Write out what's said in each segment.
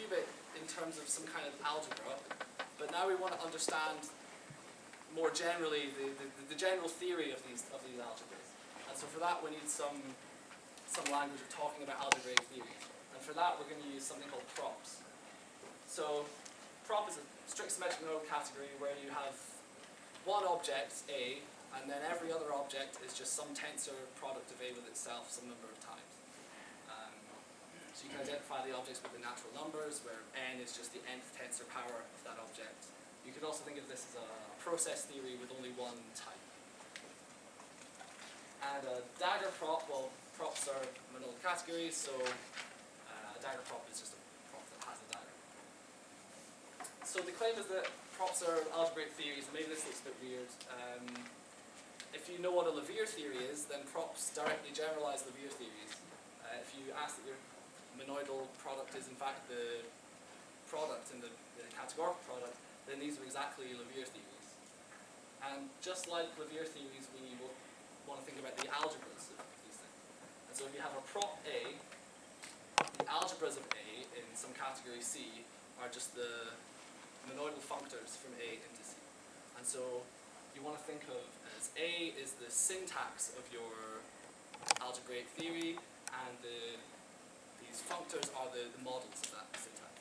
qubit in terms of some kind of algebra, but now we want to understand more generally the general theory of these algebras. And so for that we need some language of talking about algebraic theories. And for that we're going to use something called props. So prop is a strict symmetric nodal category where you have one object, A, and then every other object is just some tensor product of A with itself some number of times. So you can identify the objects with the natural numbers, where n is just the nth tensor power of that object. You could also think of this as a process theory with only one type. And a dagger prop, well, props are monodal categories, so a dagger prop is just a prop that has a dagger. So the claim is that props are algebraic theories, and maybe this looks a bit weird. If you know what a Levier theory is, then props directly generalize Levier theories. If you ask that your monoidal product is in fact the product in the categorical product, then these are exactly Levier theories. And just like Levier theories, we will want to think about the algebras of these things. And so if you have a prop A, the algebras of A in some category C are just the monoidal functors from A into C. And so you want to think of as A is the syntax of your algebraic theory, and these functors are the models of that syntax.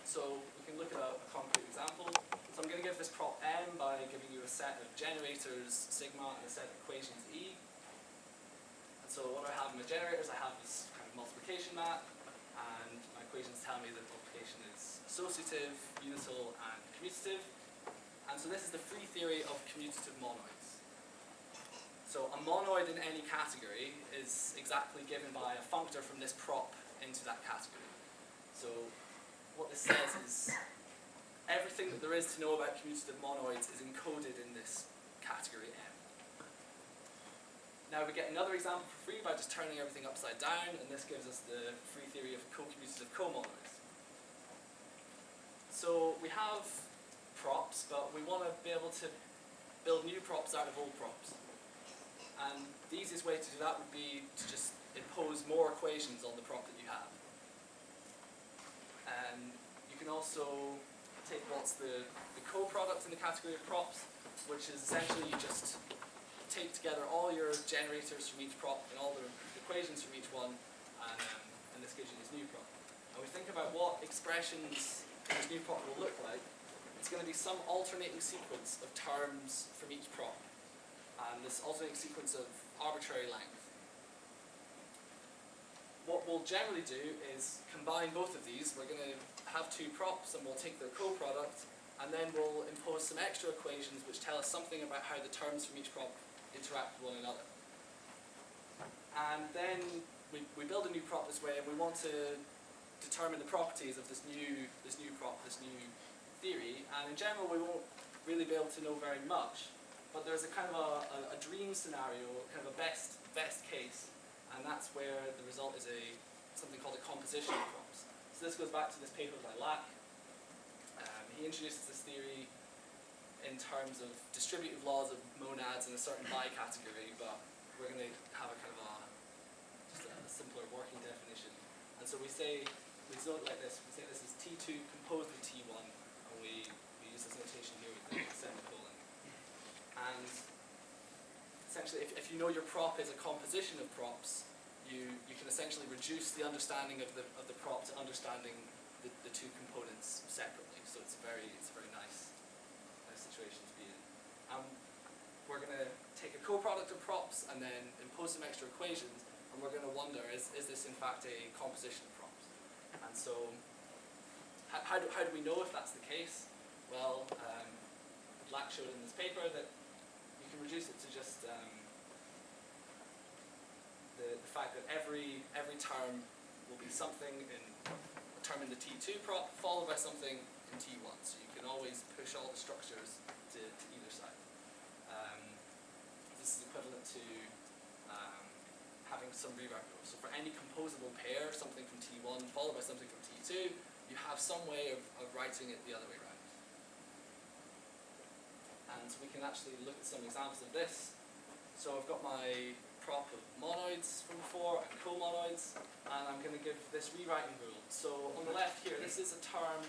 So we can look at a concrete example. So I'm going to give this prop M by giving you a set of generators sigma and a set of equations E. And so what I have in my generators, I have this kind of multiplication map, and my equations tell me that multiplication is associative, unital, and commutative. And so this is the free theory of commutative monoids. So a monoid in any category is exactly given by a functor from this prop into that category. So what this says is everything that there is to know about commutative monoids is encoded in this category M. Now we get another example for free by just turning everything upside down, and this gives us the free theory of co-commutative comonoids. So we have props, but we want to be able to build new props out of old props. And the easiest way to do that would be to just impose more equations on the prop that you have. And you can also take what's the co-product in the category of props, which is essentially you just take together all your generators from each prop and all the equations from each one, and this gives you this new prop. And we think about what expressions this new prop will look like. It's going to be some alternating sequence of terms from each prop, and this alternating sequence of arbitrary length. What we'll generally do is combine both of these. We're going to have two props, and we'll take their co-product, and then we'll impose some extra equations which tell us something about how the terms from each prop interact with one another. And then we build a new prop this way, and we want to determine the properties of this new prop, this new theory. And in general, we won't really be able to know very much, but there's a kind of a dream scenario, kind of a best case, and that's where the result is something called a composition of props. So this goes back to this paper by Lack. He introduces this theory in terms of distributive laws of monads in a certain bi-category, but we're going to have a kind of just a simpler working definition. And so we note like this. We say this is T2 composed with T1, and we use this notation here with the semicolon. And essentially, if you know your prop is a composition of props, you can essentially reduce the understanding of the prop to understanding the two components separately. So it's a very nice situation to be in. We're going to take a co-product of props and then impose some extra equations, and we're going to wonder, is this in fact a composition of props? And so how do we know if that's the case? Well, Black showed in this paper that you can reduce it to just the fact that every term will be something in a term in the T2 prop followed by something in T1. So you can always push all the structures to either side. This is equivalent to having some rewrite rules. So for any composable pair, something from T1 followed by something from T2, you have some way of writing it the other way around. And we can actually look at some examples of this. So I've got my prop of monoids from before and comonoids, and I'm going to give this rewriting rule. So on the left here, this is a term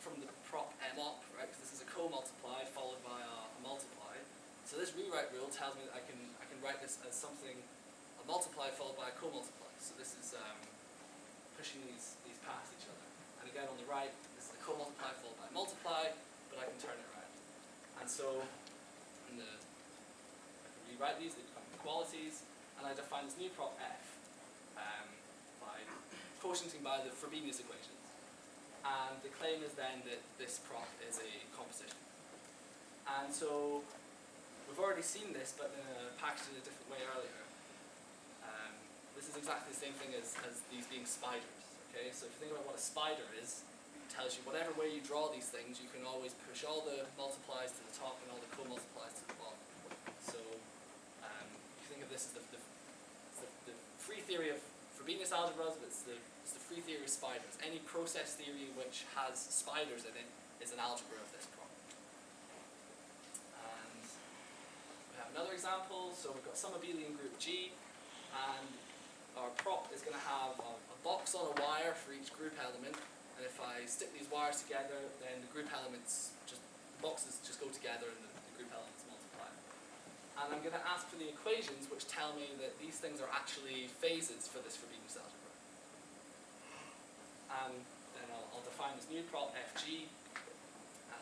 from the prop M-op, right? Because this is a co-multiply followed by a multiply. So this rewrite rule tells me that I can write this as something, a multiply followed by a co-multiply. So this is pushing these past each other. And again on the right, this is a co-multiply followed by a multiply, but I can turn it around. And so I can rewrite these, they become equalities, and I define this new prop f by quotienting by the Frobenius equations. And the claim is then that this prop is a composition. And so we've already seen this, but packaged in a different way earlier. This is exactly the same thing as these being spiders. Okay, so if you think about what a spider is, it tells you whatever way you draw these things, you can always push all the multiplies to the top and all the co-multiplies to the bottom. So you think of this as the free theory of Frobenius algebras, but it's the free theory of spiders. Any process theory which has spiders in it is an algebra of this prop. And we have another example. So we've got some abelian group G, and our prop is going to have a box on a wire for each group element, and if I stick these wires together, then the group elements boxes just go together and the group elements multiply. And I'm going to ask for the equations which tell me that these things are actually phases for this Frobenius algebra. And then I'll define this new prop fg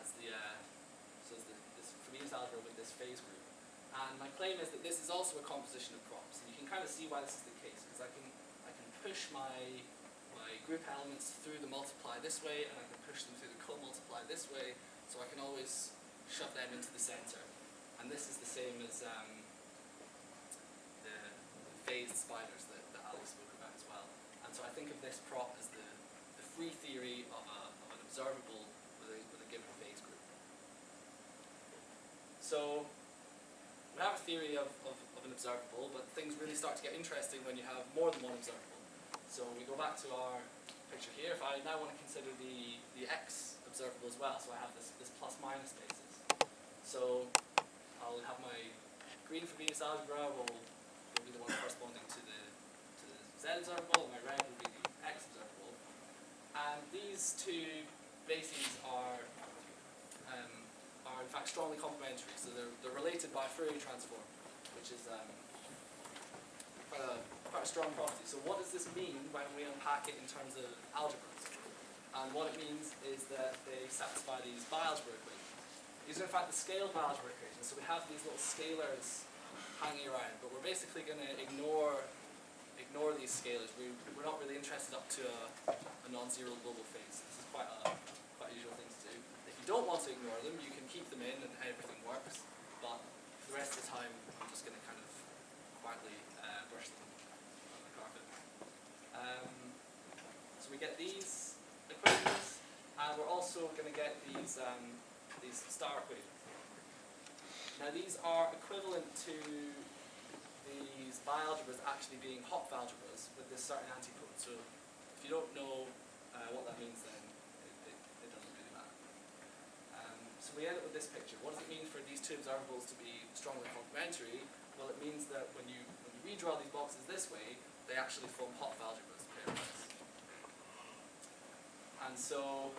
as this Frobenius algebra with this phase group. And my claim is that this is also a composition of props, and you can kind of see why this is the case, because I can push my group elements through the multiply this way, and I can push them through the co-multiply this way, so I can always shove them into the center. And this is the same as the phased spiders that Alex spoke about as well. And so I think of this prop as the free theory of an observable with a given phase group. So we have a theory of an observable, but things really start to get interesting when you have more than one observable. So we go back to our picture here. If I now want to consider the x observable as well, so I have this plus minus basis. So I'll have my green Frobenius algebra will be the one corresponding to the z observable, and my red will be the x observable. And these two bases are in fact strongly complementary. So they're related by Fourier transform, which is quite a strong property. So what does this mean when we unpack it in terms of algebras? And what it means is that they satisfy these bi-algebra equations. These are in fact the scaled bi-algebra equations. So we have these little scalars hanging around, but we're basically going to ignore these scalars. We're not really interested up to a non-zero global phase. This is quite a usual thing to do. If you don't want to ignore them, you can keep them in and everything works, but for the rest of the time I'm just going to kind of quietly brush them on the carpet. So we get these equations, and we're also going to get these star equations. Now these are equivalent to these bi-algebras actually being Hopf algebras with this certain antipode. So if you don't know what that means, then it doesn't really matter. So we end up with this picture. What does it mean for these two observables to be strongly complementary? Well, it means that when you redraw these boxes this way, they actually form Hopf algebras pairwise. And so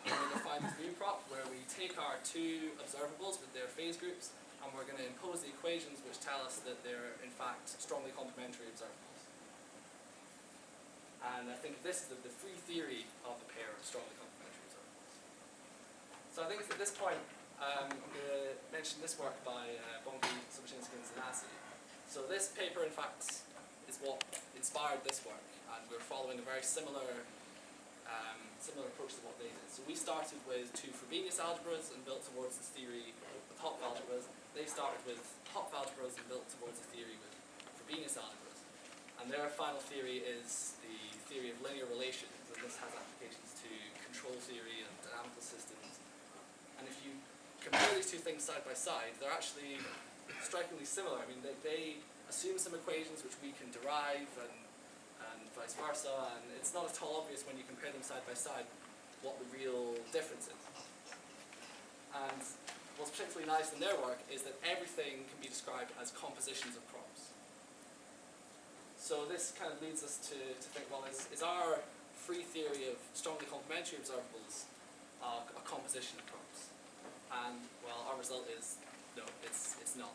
we're going to find this new prop where we take our two observables with their phase groups, and we're going to impose the equations which tell us that they're in fact strongly complementary observables. And I think this is the free theory of a pair of strongly complementary observables. So I think it's at this point I'm going to mention this work by Bonchi, Sobocinski, and Zanasi. So this paper in fact is what inspired this work, and we're following a very similar approach to what they did. So we started with two Frobenius algebras and built towards this theory with Hopf algebras. They started with Hopf algebras and built towards a theory with Frobenius algebras. And their final theory is the theory of linear relations, and this has applications to control theory and dynamical systems. And if you compare these two things side by side, they're actually strikingly similar. I mean, they assume some equations which we can derive, and vice versa, and it's not at all obvious when you compare them side by side what the real difference is. And what's particularly nice in their work is that everything can be described as compositions of props. So this kind of leads us to think, well, is our free theory of strongly complementary observables a composition of props? And, well, our result is no, it's not.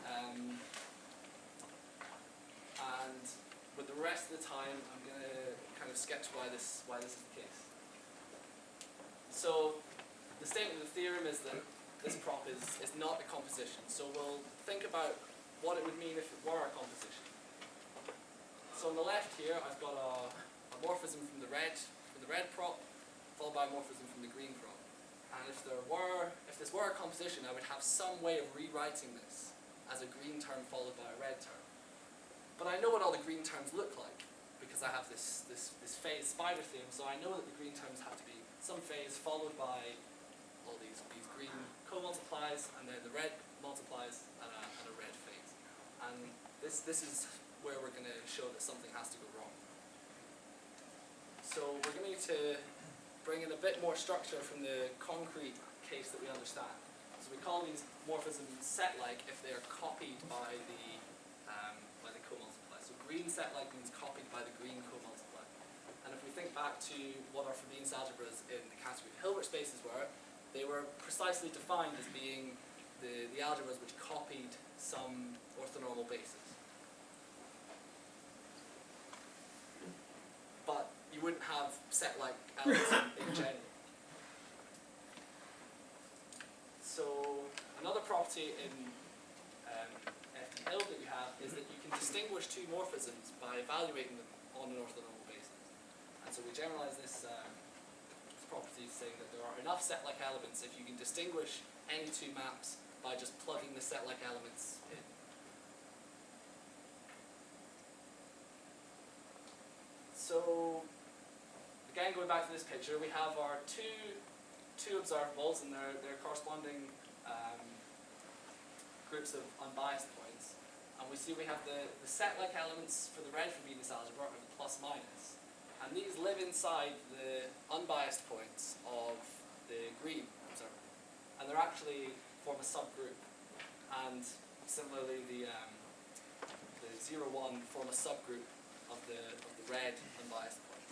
And with the rest of the time, I'm going to kind of sketch why this is the case. So the statement of the theorem is that this prop is not a composition. So we'll think about what it would mean if it were a composition. So on the left here, I've got a morphism from the red prop, followed by a morphism from the green prop. And if this were a composition, I would have some way of rewriting this as a green term followed by a red term. But I know what all the green terms look like because I have this phase spider theorem, so I know that the green terms have to be some phase followed by all these green co-multiplies, and then the red multiplies and a red phase. And this is where we're going to show that something has to go wrong. So we're going to need to bring in a bit more structure from the concrete case that we understand. So we call these morphisms set-like if they are copied by the co-multiply. So green set-like means copied by the green co-multiply. And if we think back to what our Frobenius algebras in the category of Hilbert spaces were, they were precisely defined as being the algebras which copied some orthonormal basis. But you wouldn't have set-like elements in general. So another property in FT Hill that we have is that you can distinguish two morphisms by evaluating them on an orthonormal basis. And so we generalize this property saying that there are enough set-like elements if you can distinguish any two maps by just plugging the set-like elements in. So again, going back to this picture, we have our two observables and their corresponding groups of unbiased points. And we see we have the set-like elements for the red Frobenius algebra are the plus minus. And these live inside the unbiased points of the green observable. And they're actually form a subgroup. And similarly, the 0, 1 form a subgroup of the red unbiased point.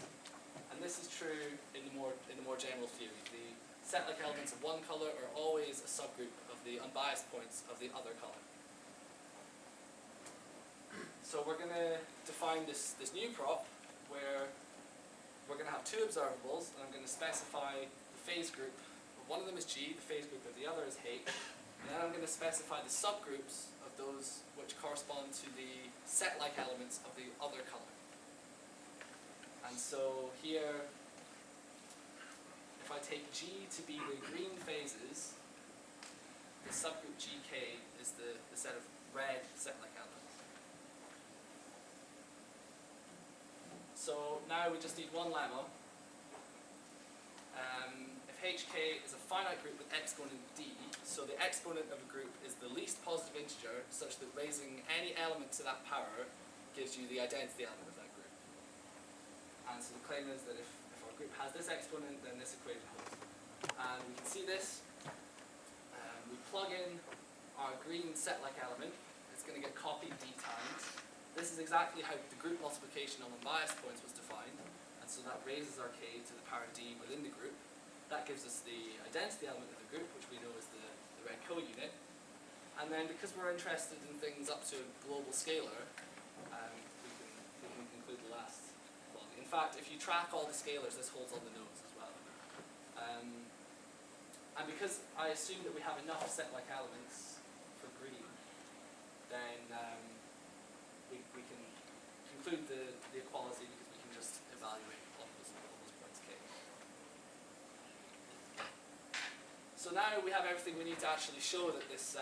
And this is true in the more general theory. The set-like elements of one color are always a subgroup of the unbiased points of the other color. So we're going to define this new prop where we're going to have two observables, and I'm going to specify the phase group. One of them is G, the phase group of the other is H, and then I'm going to specify the subgroups of those which correspond to the set-like elements of the other color. And so here, if I take G to be the green phases, the subgroup GK is the set of red set-like elements. So now we just need one lemma. If HK is a finite group with exponent D, so the exponent of a group is the least positive integer, such that raising any element to that power gives you the identity element of that group. And so the claim is that if our group has this exponent, then this equation holds. And we can see this. We plug in our green set-like element. It's going to get copied D times. This is exactly how the group multiplication on unbiased points was defined, and so that raises our k to the power d within the group. That gives us the identity element of the group, which we know is the red co-unit. And then because we're interested in things up to a global scalar, we can conclude the last quality. In fact, if you track all the scalars, this holds on the nodes as well. And because I assume that we have enough set-like elements for green, then we can conclude the equality because we can just evaluate all those points k. So now we have everything we need to actually show that this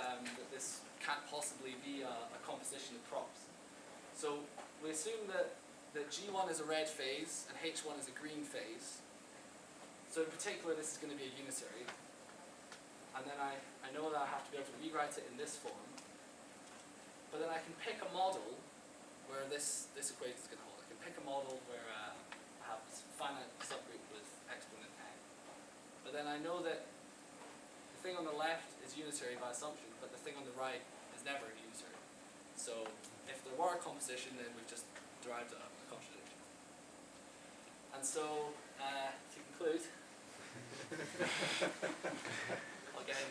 can't possibly be a composition of props. So we assume that G1 is a red phase and H1 is a green phase. So in particular, this is going to be a unitary. And then I know that I have to be able to rewrite it in this form. But then I can pick a model where this equation is going to hold. I can pick a model where I have this finite subgroup with exponent n. But then I know that the thing on the left is unitary by assumption, but the thing on the right is never unitary. So if there were a composition, then we've just derived a contradiction. And so, to conclude, again,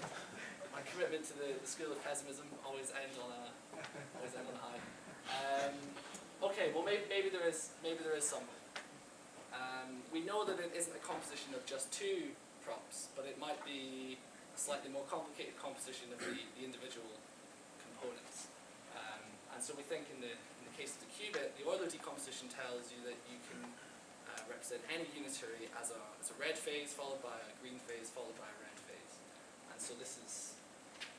my commitment to the school of pessimism always ends on a high. Okay, well maybe there is some. We know that it isn't a composition of just two props, but it might be a slightly more complicated composition of the individual components. And so we think in the case of the qubit, the Euler decomposition tells you that you can represent any unitary as a red phase followed by a green phase followed by a red phase. And so this is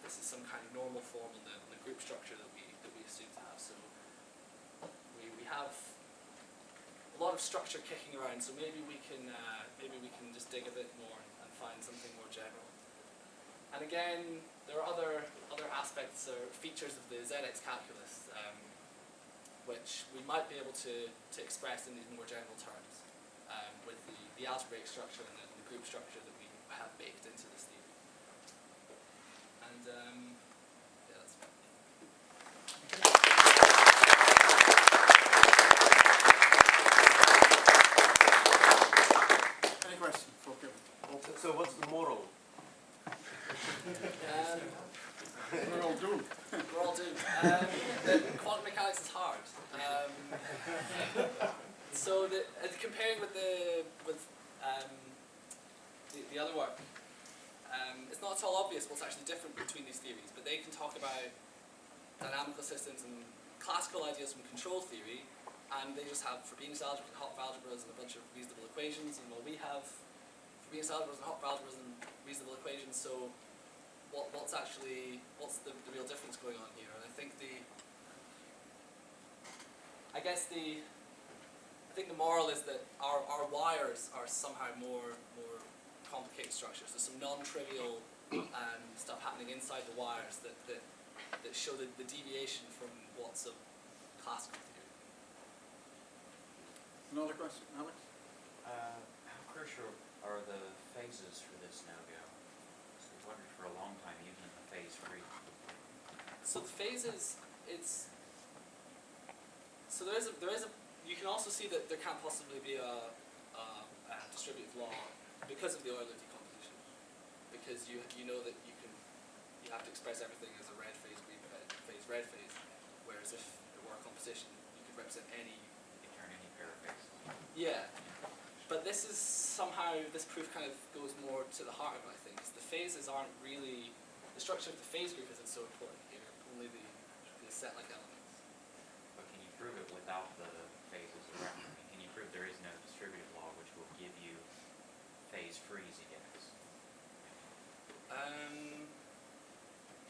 some kind of normal form in the group structure that we assume to have. So we have a lot of structure kicking around, so maybe we can just dig a bit more and find something more general. And again, there are other aspects or features of the ZX calculus which we might be able to express in these more general terms with the algebraic structure and the group structure that we have baked into this theory. And yeah, that's fine. Any question for Kevin? So what's the moral? We're all doomed. We're all doomed. Quantum mechanics is hard. So comparing with the other work, it's not at all obvious what's actually different between these theories, but they can talk about dynamical systems and classical ideas from control theory, and they just have Frobenius algebras and Hopf algebras and a bunch of reasonable equations, and well, we have Frobenius algebras and Hopf algebras and reasonable equations, so what's the real difference going on here? And I think the moral is that our wires are somehow more complicated structures. There's some non-trivial stuff happening inside the wires that show the deviation from what's a classical theory. Another question, Alex? How crucial are the phases for this no-go? So we've wondered for a long time, even in the phase-free. So the phases, there is a. You can also see that there can't possibly be a distributive law because of the Euler decomposition, because you know that you have to express everything as a red phase, green phase, red phase, whereas if it were a composition, you could represent any. You can turn any pair of phases. Yeah, but this proof kind of goes more to the heart of it, I think. The phases aren't really, the structure of the phase group isn't so important here, only the set-like elements. But can you prove it without the phases around? Can you prove there is no distributive law which will give you phase-free ZX?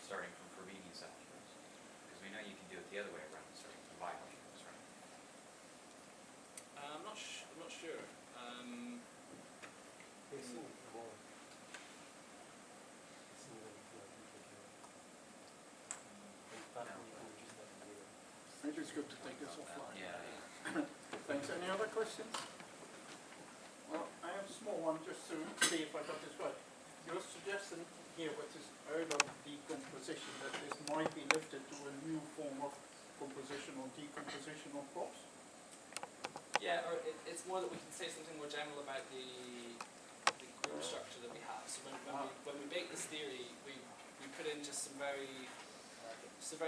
Starting from Frobenius algebras. Because we know you can do it the other way around, starting from Bi algebras, right? I'm not sure. Maybe it's good to take this offline. Yeah. Thanks. Any other questions? Well, I have a small one just to see if I got this right. You're suggesting here with this Euler decomposition that this might be lifted to a new form of composition or decomposition of props? Yeah, or it's more that we can say something more general about the group structure that we have. So when we make this theory, we put in just some very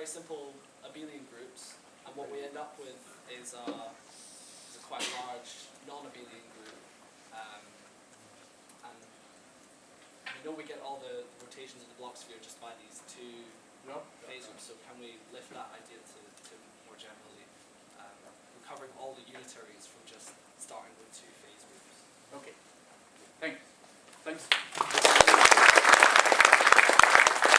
simple abelian groups, and what we end up with is a quite large non-abelian group, and we know we get all the rotations of the block sphere just by these two phase groups. So can we lift that idea to more generally, recovering all the unitaries from just